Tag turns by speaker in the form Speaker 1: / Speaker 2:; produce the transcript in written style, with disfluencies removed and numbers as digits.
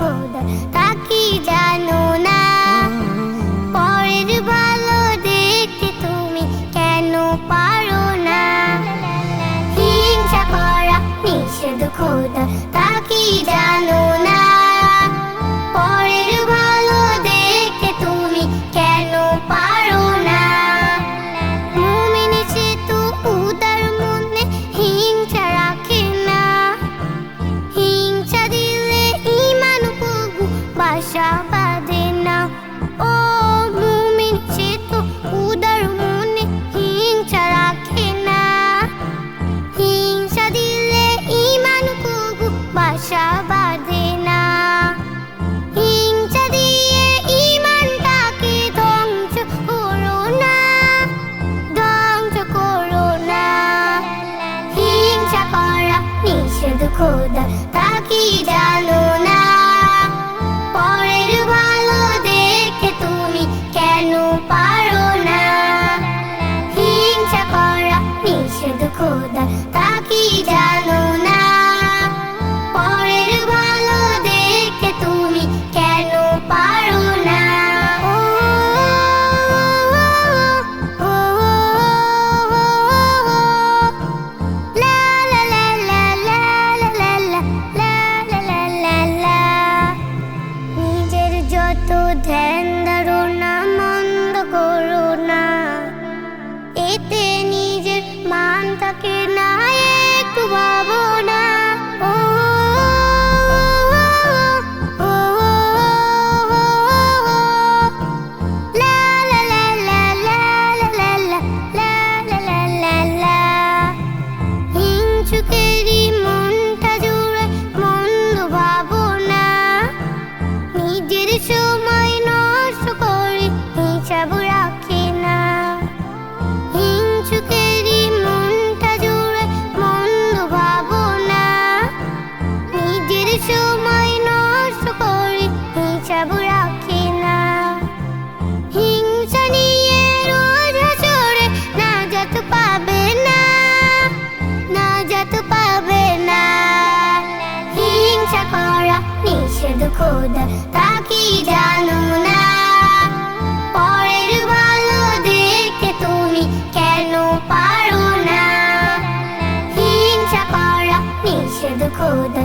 Speaker 1: খোদা তা কি জানো না? পরের ভালো দেখতে তুমি কেন পারো না? হিংসা করা নিষেধ খোদা তা কি জানো না? পরের ভালো দেখতে তুমি কেন পারো না? মুমিন সে তো উদার মনে হিংসা রাখে না। হিংসা দিলে ঈমান কবু বাসা বাঁধে না। ও মুমিন সে তো উদার মনে হিংসা রাখে না। হিংসা দিলে ঈমান কবু বাসা বাঁধে না। হিংসা দিয়ে ঈমানটাকে ধ্বংস করো না, ধ্বংস করো না। হিংসা করা নিষেধ খোদা তা কি জানো না? পরের ভালো দেখতে তুমি কেন পারো না? হিংসা করা নিষেধ খোদা তা কি জানো না? পরের ভালো দেখতে তুমি কেন পারো না? ও ও লা লা লা লা লা লা লা লা লা লা লা। নিজের যত ধ্যান ধারণা মন্দ করো না, এতে নিজের মান থাকে না একটু ভাবনা। ও ও লা লা লা লা লা লা লা লা লা লা লা। হিংসুকেরই মনটা জুড়ে মন্দ ভাবনা। নিজের সময় নষ্ট করে হিসাব রাখে না। হিংসুকেরই মনটা জুড়ে মন্দ ভাবনা। নিজের সময় নষ্ট করে হিসাব রাখে না। হিংসা নিয়ে রোজ হাসরে নাজাত পাবে না, নাজাত পাবে না। হিংসা করা নিষেধ খোদা তা কি জানো না? পরের ভালো দেখতে তুমি কেন পারো না? হিংসা করা নিষেধ খোদা